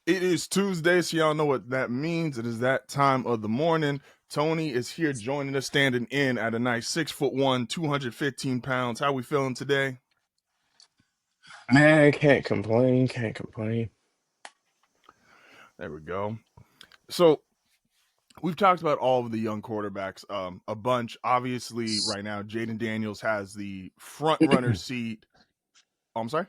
It is Tuesday, so y'all know what that means. It is that time of the morning. Tony is here joining us, standing in at a nice 6'1", 215 pounds. How we feeling today? Man, can't complain, can't complain. There we go. So we've talked about all of the young quarterbacks a bunch. Obviously, right now, Jaden Daniels has the front runner seat. Oh, I'm sorry.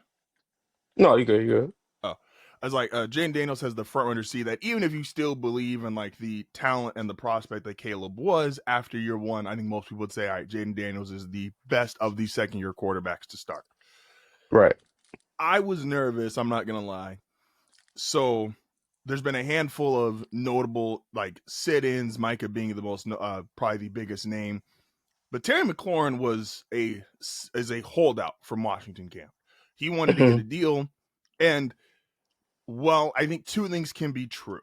No, you good, you good. Oh, I was like, Jane Daniels has the front runner see that even if you still believe in like the talent and the prospect that Caleb was after year one, I think most people would say, all right, Jaden Daniels is the best of the second year quarterbacks to start. Right. I was nervous, I'm not gonna lie. So there's been a handful of notable like sit-ins, Micah being the most probably the biggest name. But Terry McLaurin is a holdout from Washington camp. He wanted to get a hmm deal, and well, I think two things can be true.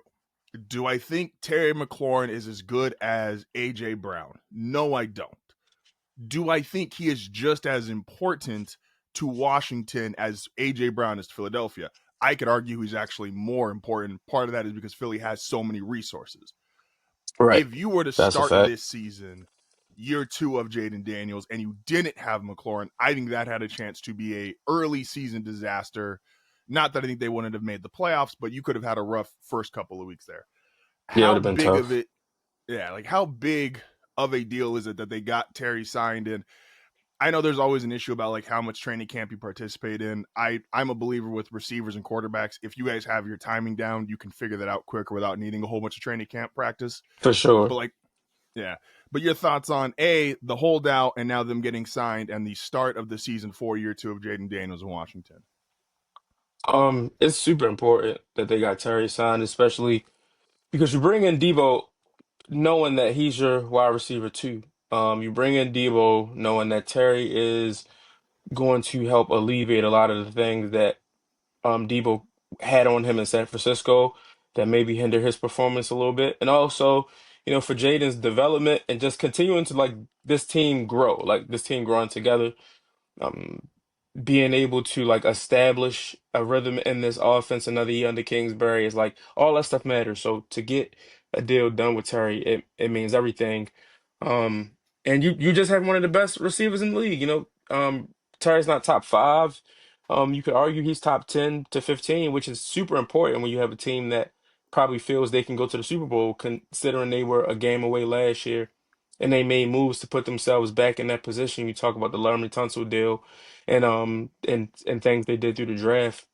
Do I think Terry McLaurin is as good as AJ Brown? No, I don't. Do I think he is just as important to Washington as AJ Brown is to Philadelphia? I could argue he's actually more important. Part of that is because Philly has so many resources. Right. If you were to That's a start fact. this season, year two of Jaden Daniels, and you didn't have McLaurin, I think that had a chance to be a early season disaster. Not that I think they wouldn't have made the playoffs, but you could have had a rough first couple of weeks there. Yeah, it would How have been big of tough. it? Yeah, like how big of a deal is it that they got Terry signed in? I know there's always an issue about like how much training camp you participate in. I'm a believer with receivers and quarterbacks. If you guys have your timing down, you can figure that out quicker without needing a whole bunch of training camp practice. For sure. But like, yeah. But your thoughts on the holdout and now them getting signed and the start of the season for year two of Jaden Daniels in Washington. It's super important that they got Terry signed, especially because you bring in Debo knowing that he's your wide receiver too. You bring in Debo knowing that Terry is going to help alleviate a lot of the things that Debo had on him in San Francisco that maybe hinder his performance a little bit. And also, for Jaden's development and just continuing to like this team grow, like this team growing together. Um, Being able to like establish a rhythm in this offense another year under Kingsbury is like all that stuff matters. So to get a deal done with Terry, it means everything. Um, and you just have one of the best receivers in the league. Terry's not top five. You could argue he's top 10 to 15, which is super important when you have a team that probably feels they can go to the Super Bowl, considering they were a game away last year and they made moves to put themselves back in that position. You talk about the Laramie Tunsil deal and things they did through the draft.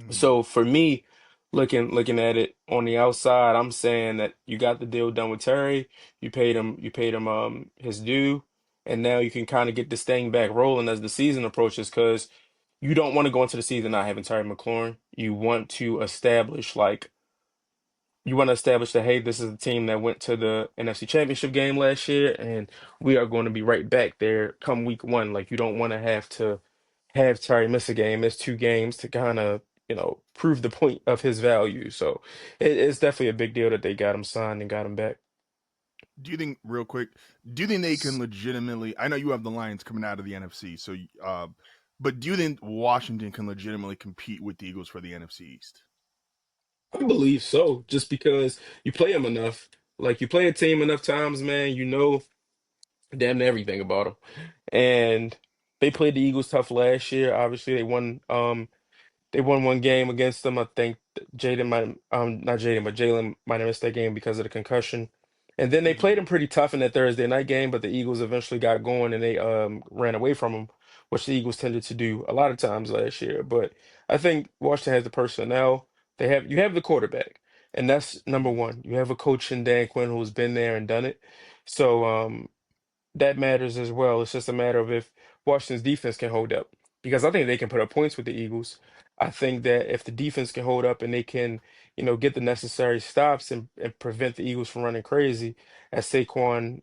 Mm-hmm. So for me, looking at it on the outside, I'm saying that you got the deal done with Terry. You paid him his due, and now you can kind of get this thing back rolling as the season approaches because you don't want to go into the season not having Terry McLaurin. You want to establish that, hey, this is a team that went to the NFC Championship game last year, and we are going to be right back there come week one. Like, you don't want to have Terry miss a game, miss two games to kind of, prove the point of his value. So it's definitely a big deal that they got him signed and got him back. Do you think, real quick, do you think they can legitimately? I know you have the Lions coming out of the NFC, but do you think Washington can legitimately compete with the Eagles for the NFC East? I believe so, just because you play them enough. Like, you play a team enough times, man, you know damn near everything about them. And they played the Eagles tough last year. Obviously, they won one game against them. I think Jaden might, not Jaden, but Jalen might have missed that game because of the concussion. And then they Mm-hmm. played them pretty tough in that Thursday night game, but the Eagles eventually got going and they ran away from them, which the Eagles tended to do a lot of times last year. But I think Washington has the personnel. You have the quarterback, and that's number Mm-hmm. one. You have a coach in Dan Quinn who's been there and done it. So that matters as well. It's just a matter of if Washington's defense can hold up. Because I think they can put up points with the Eagles. I think that if the defense can hold up and they can, get the necessary stops and prevent the Eagles from running crazy, as Saquon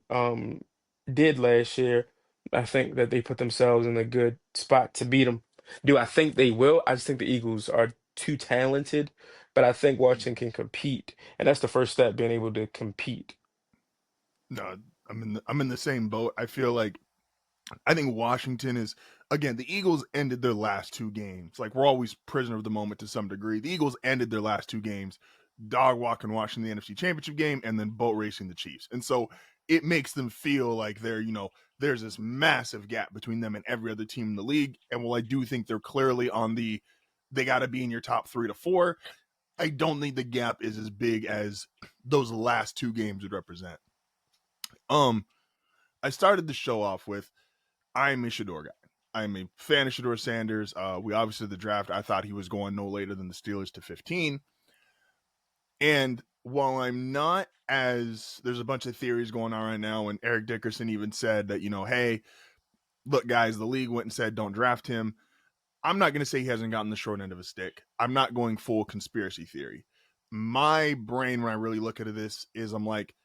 did last year, I think that they put themselves in a good spot to beat them. Do I think they will? I just think the Eagles are too talented, but I think Washington can compete, and that's the first step, being able to compete. No, I'm in the same boat. I feel like I think Washington is, again, the Eagles ended their last two games. Like, we're always prisoner of the moment to some degree. The Eagles ended their last two games dog walking Washington the NFC Championship game and then boat racing the Chiefs. And so it makes them feel like there's this massive gap between them and every other team in the league. And while I do think they're clearly on they got to be in your top 3 to 4, I don't think the gap is as big as those last two games would represent. I started the show off with I'm a shedeur guy. I'm a fan of Shedeur Sanders. We obviously the draft, I thought he was going no later than the Steelers to 15. And while I'm not there's a bunch of theories going on right now, and Eric Dickerson even said that, hey, look, guys, the league went and said don't draft him. I'm not going to say he hasn't gotten the short end of a stick. I'm not going full conspiracy theory. My brain, when I really look at this, is I'm like,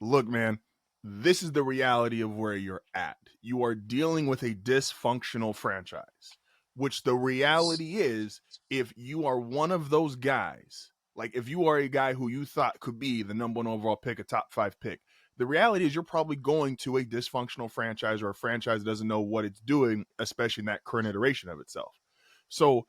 look, man, this is the reality of where you're at. You are dealing with a dysfunctional franchise, which the reality is, if you are one of those guys, like if you are a guy who you thought could be the number 1 overall pick, a top 5 pick, the reality is you're probably going to a dysfunctional franchise or a franchise that doesn't know what it's doing, especially in that current iteration of itself. So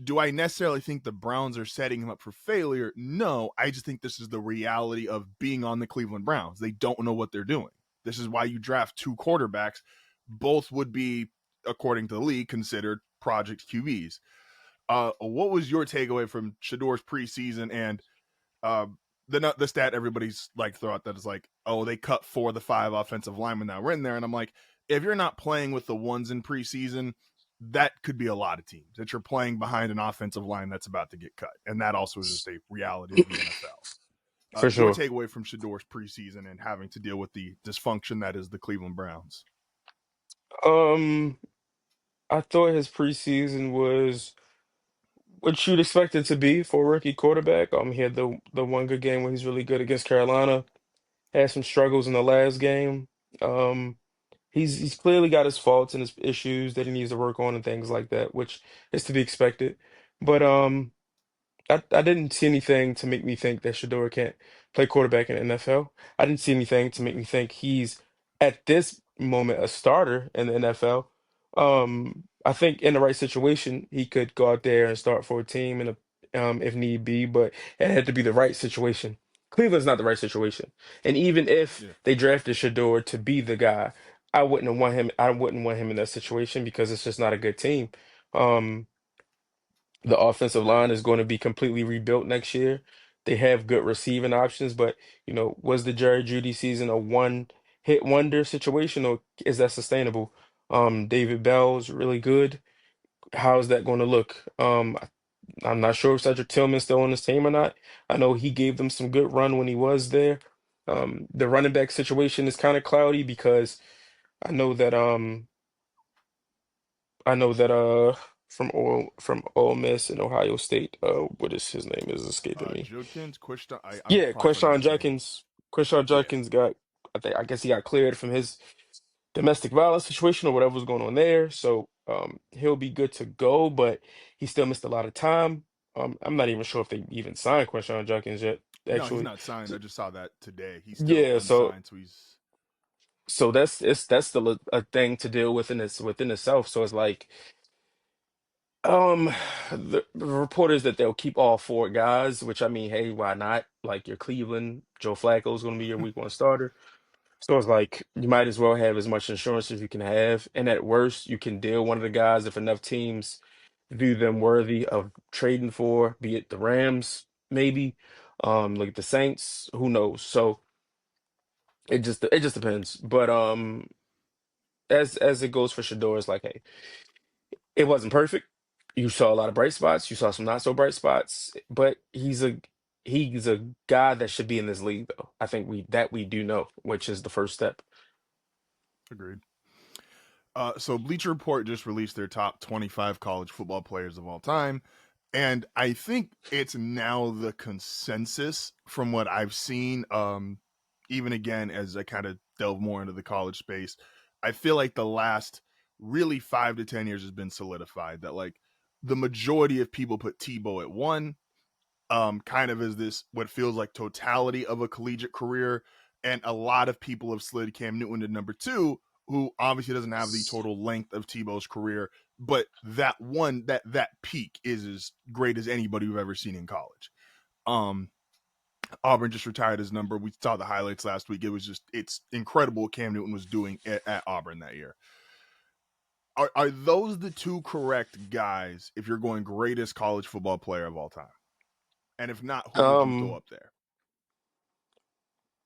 do I necessarily think the Browns are setting him up for failure? No, I just think this is the reality of being on the Cleveland Browns. They don't know what they're doing. This is why you draft 2 quarterbacks. Both would be, according to the league, considered project QBs. What was your takeaway from Shedeur's preseason and the stat everybody's like thought that is like, oh, they cut 4 of the 5 offensive linemen that were in there, and I'm like, if you're not playing with the ones in preseason, that could be a lot of teams that you're playing behind an offensive line that's about to get cut, and that also is just a reality of the NFL. For Your sure. takeaway from Shedeur's preseason and having to deal with the dysfunction that is the Cleveland Browns. Um, I thought his preseason was what you'd expect it to be for a rookie quarterback. He had the one good game where he's really good against Carolina. Had some struggles in the last game. Um, he's clearly got his faults and his issues that he needs to work on and things like that, which is to be expected. But I didn't see anything to make me think that Shador can't play quarterback in the NFL. I didn't see anything to make me think he's at this moment a starter in the NFL. I think in the right situation, he could go out there and start for a team and if need be, but it had to be the right situation. Cleveland's not the right situation. And even if Yeah, they drafted Shador to be the guy, I wouldn't want him. I wouldn't want him in that situation because it's just not a good team. Um, the offensive agreed. line is going to be completely rebuilt next year. They have good receiving options, but was the Jerry Jeudy season a one hit wonder situation, or is that sustainable? David Bell's really good. How is that going to look? I'm not sure if Cedric Tillman's still on this team or not. I know he gave them some good run when he was there. The running back situation is kind of cloudy because I know that I know that from Ole Miss and Ohio State, what is his name is escaping me. Judkins, Quishta, I'm Yeah, probably pronouncing his name. Quishon Yeah, Judkins got I guess he got cleared from his domestic violence situation or whatever was going on there. So he'll be good to go, but he still missed a lot of time. I'm not even sure if they even signed Quishon Judkins yet, no, he's actually. not signed. So, I just saw that today. He's still yeah, so unsigned, so he's so that's still a thing to deal with within itself. So it's like Um, the report is that they'll keep all 4 guys, which I mean, hey, why not? Like you're Cleveland, Joe Flacco's going to be your week 1 starter. So it's like you might as well have as much insurance as you can have. And at worst, you can deal one of the guys if enough teams view them worthy of trading for, be it the Rams, maybe. Like the Saints, who knows? So it just depends. But as it goes for Shador, it's like, hey. It wasn't perfect. You saw a lot of bright spots. You saw some not so bright spots. But he's a guy that should be in this league, though. I think we do know, which is the first step. agreed. So Bleacher Report just released their top 25 college football players of all time. And I think it's now the consensus from what I've seen, even again, as I kind of delve more into the college space. I feel like the last really 5 to 10 years has been solidified that like the majority of people put Tebow at 1, kind of as this what feels like totality of a collegiate career. And a lot of people have slid Cam Newton to number 2, who obviously doesn't have the total length of Tebow's career, but that peak is as great as anybody we've ever seen in college. Auburn just retired his number. We saw the highlights last week. It's incredible what Cam Newton was doing at Auburn that year. Are those the two correct guys if you're going greatest college football player of all time? And if not, who would you throw Um, up there?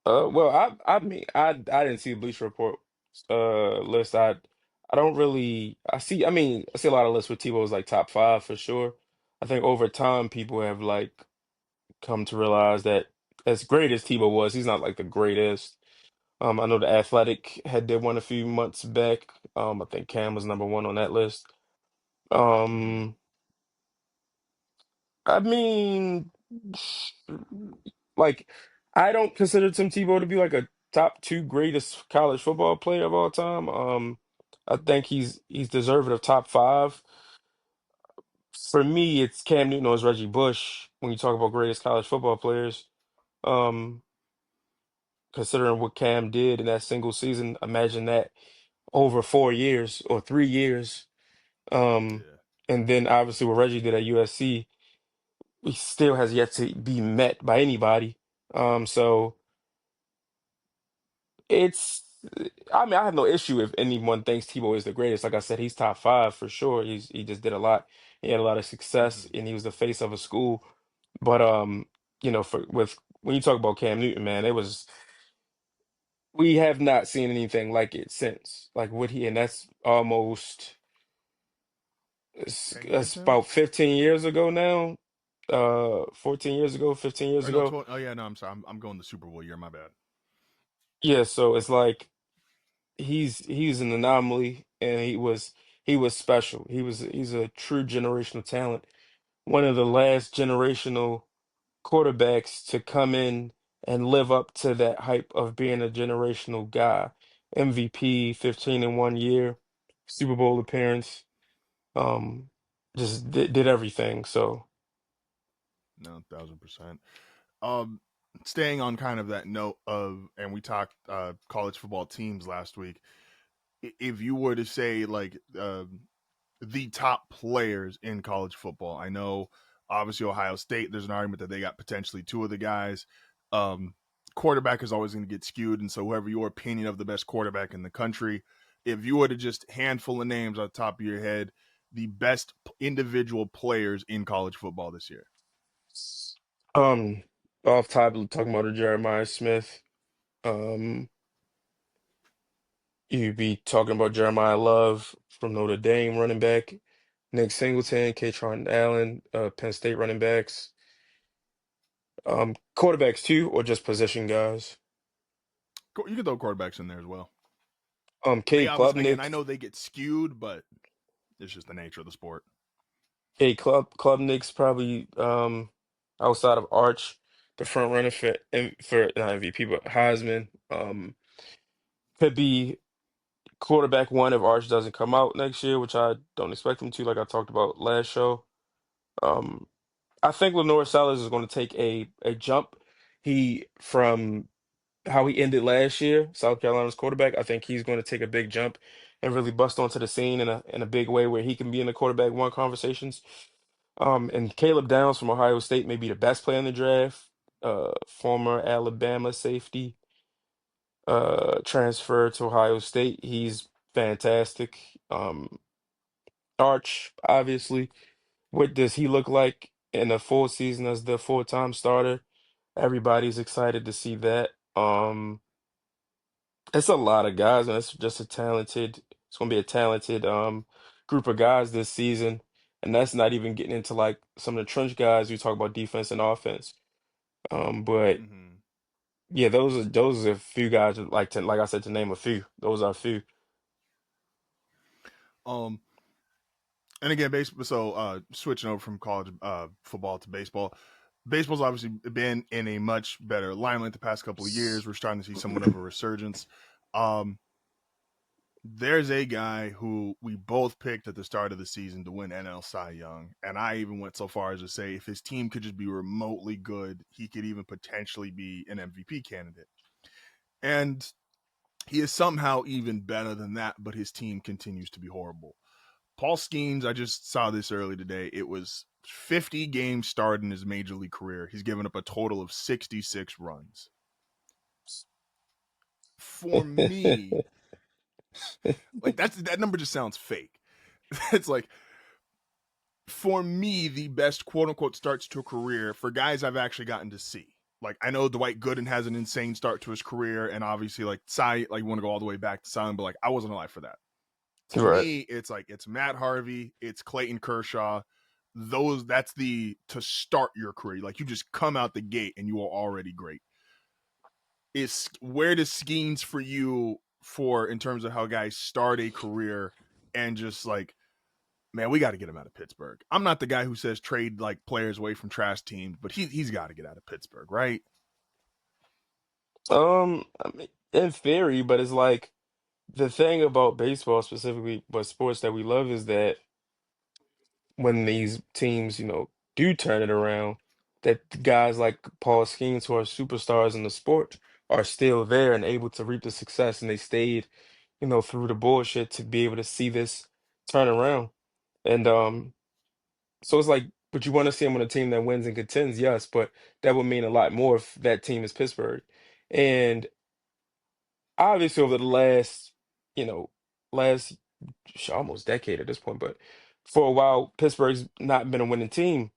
well, I mean, I didn't see the Bleacher Report list. I don't really. I see. I mean, I see a lot of lists with Tebow's like top five for sure. I think over time people have like come to realize that as great as Tebow was, he's not like the greatest. I know the Athletic had did one a few months back. I think Cam was number one on that list. Mm-hmm. Um, I mean, like, I don't consider Tim Tebow to be like a top two greatest college football player of all time. I think he's deserving of top five. For me, it's Cam Newton or it's Reggie Bush when you talk about greatest college football players. Um, Considering what Cam did in that single season, imagine that over 4 years or 3 years. Um, Yeah. and then obviously what Reggie did at USC, he still has yet to be met by anybody. So it's, I mean, I have no issue if anyone thinks Tebow is the greatest. Like I said, he's top five for sure. He just did a lot. He had a lot of success, Mm-hmm. and he was the face of a school. But for with when you talk about Cam Newton, man, it was we have not seen anything like it since. Like what he, and that's almost. 10 years It's now? about 15 years ago now. 14 years ago, 15 years Or no, ago. 20. Oh, yeah, no, I'm sorry. I'm going the Super Bowl year. My bad. Yeah, so it's like he's an anomaly and he was special. He's a true generational talent. One of the last generational quarterbacks to come in and live up to that hype of being a generational guy. MVP, 15 in 1 year, Super Bowl appearance. Um, just did everything. So, No, 1,000%. Um, Staying on kind of that note of, and we talked college football teams last week. If you were to say like the top players in college football, I know obviously Ohio State. There's an argument that they got potentially two of the guys. Um, Quarterback is always going to get skewed, and so whoever your opinion of the best quarterback in the country, if you were to just handful of names on the top of your head, the best individual players in college football this year. um, off topic, talking about Jeremiah Smith. Um, you'd be talking about Jeremiah Love from Notre Dame, running back, Nick Singleton, Katron Allen, Penn State running backs. Quarterbacks too, or just position guys. You can throw quarterbacks in there as well. They Cade obviously, again, I Klubnik, know they get skewed, but it's just the nature of the sport. Klubnik's probably outside of Arch, the front runner for not MVP but Heisman. Could be quarterback one if Arch doesn't come out next year, which I don't expect him to, like I talked about last show. Um, I think Lenore Sellers is going to take a jump. He from how he ended last year, South Carolina's quarterback. I think he's going to take a big jump and really bust onto the scene in a big way where he can be in the quarterback one conversations. And Caleb Downs from Ohio State may be the best player in the draft. Former Alabama safety, transfer to Ohio State. He's fantastic. Arch, obviously. What does he look like in a full season as the full-time starter? Everybody's excited to see that. It's a lot of guys, and it's gonna be a talented group of guys this season. And that's not even getting into like some of the trench guys we talk about defense and offense. But Mm-hmm. yeah, those are a few guys that like I said to name a few. Those are a few. Um, and again, baseball. So, switching over from college football to baseball, baseball's obviously been in a much better limelight the past couple of years. We're starting to see somewhat of a resurgence. Um, there's a guy who we both picked at the start of the season to win NL Cy Young, and I even went so far as to say if his team could just be remotely good, he could even potentially be an MVP candidate. And He is somehow even better than that, but his team continues to be horrible. Paul Skeens, I just saw this early today. It was 50 games started in his major league career. He's given up a total of 66 runs. For me, like that number just sounds fake. It's like, for me, the best quote unquote starts to a career for guys I've actually gotten to see. Like, I know Dwight Gooden has an insane start to his career, and obviously like Cy, like, you want to go all the way back to Cy, but like I wasn't alive for that. To Right. me, it's like it's Matt Harvey, it's Clayton Kershaw. That's the to start your career. Like, you just come out the gate and you are already great. Is where does Skeens for you for in terms of how guys start a career and just like, man, we got to get him out of Pittsburgh. I'm not the guy who says trade like players away from trash teams, but he's got to get out of Pittsburgh, right? I mean, in theory, but it's like the thing about baseball specifically, but sports that we love is that when these teams, do turn it around, that guys like Paul Skeens, who are superstars in the sport, are still there and able to reap the success, and they stayed, through the bullshit to be able to see this turn around. And so it's like, but you want to see him on a team that wins and contends, yes, but that would mean a lot more if that team is Pittsburgh. And obviously, over the last, you know, last almost decade at this point, but for a while, Pittsburgh's not been a winning team.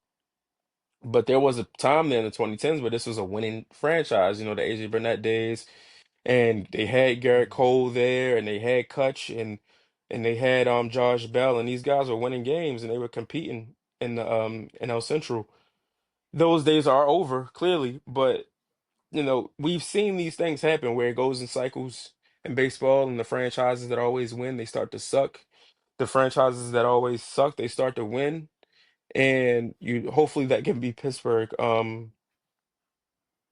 But there was a time there in the 2010s where this was a winning franchise, the AJ Burnett days, and they had Garrett Cole there, and they had Kutch, and they had Josh Bell, and these guys were winning games, and they were competing in the NL Central. Those days are over, clearly, but we've seen these things happen where it goes in cycles in baseball, and the franchises that always win, they start to suck. The franchises that always suck, they start to win, and you hopefully that can be Pittsburgh.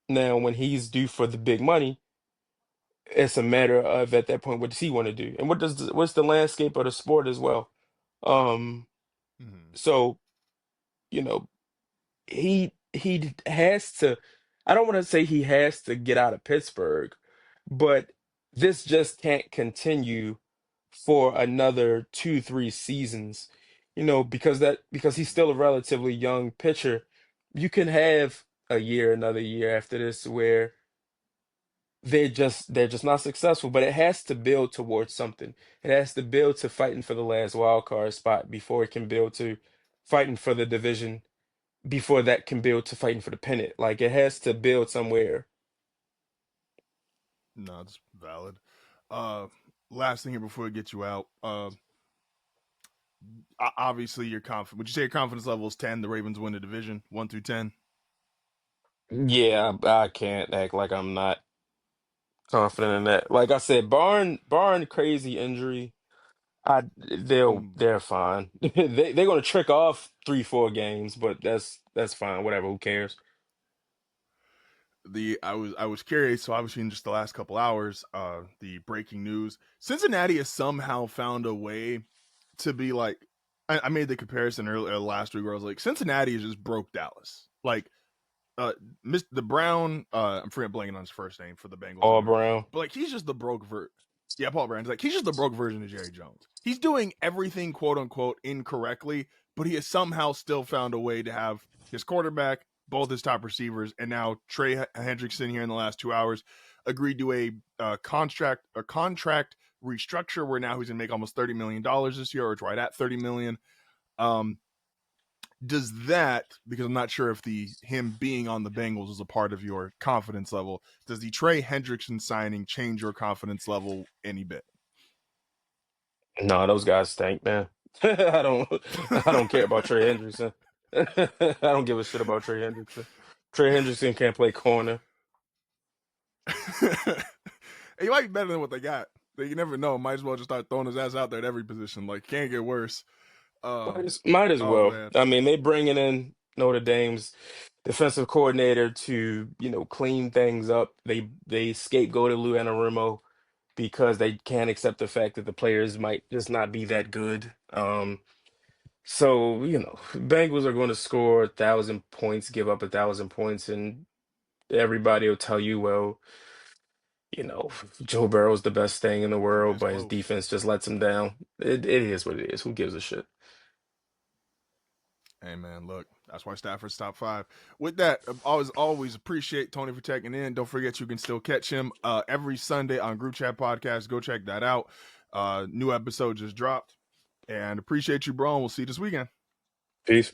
Now, when he's due for the big money, it's a matter of at that point, what does he want to do, and what's the landscape of the sport as well. Um, Mm-hmm. so you know, he has to. I don't want to say he has to get out of Pittsburgh, but this just can't continue for another 2, 3 seasons. Because he's still a relatively young pitcher. You can have another year after this where they're just not successful, but it has to build towards something. It has to build to fighting for the last wild card spot before it can build to fighting for the division, before that can build to fighting for the pennant. Like, it has to build somewhere. No, it's valid. Uh, Last thing here before we get you out. Obviously you're confident. Would you say your confidence level is 10? The Ravens win the division, 1 through 10. Yeah, I can't act like I'm not confident in that. Like I said, barring crazy injury, Mm. they're fine. They're gonna trick off 3, 4 games, but that's fine. Whatever, who cares? I was curious. So obviously in just the last couple hours, the breaking news: Cincinnati has somehow found a way to be like. I made the comparison earlier last week where I was like, Cincinnati is just broke Dallas. Like, uh the Brown, I'm forgetting blanking on his first name for the Bengals All owner. Brown. But like, he's just the broke yeah, Paul Brown's like, he's just the broke version of Jerry Jones. He's doing everything quote unquote incorrectly, but he has somehow still found a way to have his quarterback, both his top receivers, and now Trey Hendrickson here in the last 2 hours agreed to a contract restructure where now he's gonna make almost $30 million this year, or it's right at 30 million. Um, does that, because I'm not sure if the him being on the Bengals is a part of your confidence level, does the Trey Hendrickson signing change your confidence level any bit? No, those guys stink, man. I don't I don't care about Trey Hendrickson. I don't give a shit about Trey Hendrickson. Trey Hendrickson can't play corner. He might be better than what they got. You never know. Might as well just start throwing his ass out there at every position. Like, can't get worse. Might as Oh well. man. I mean, they bringing in Notre Dame's defensive coordinator to, clean things up. They scapegoated Lou Anarumo because they can't accept the fact that the players might just not be that good. So, Bengals are going to score 1,000 points, give up 1,000 points, and everybody will tell you, well, Joe Burrow's the best thing in the Damn near world, as but his close. defense just lets him down. It is what it is. Who gives a shit? Hey man, look, that's why Stafford's top 5. With that, always appreciate Tony for checking in. Don't forget you can still catch him every Sunday on Group Chat Podcast. Go check that out. New episode just dropped, and appreciate you, bro. And we'll see you this weekend. Peace.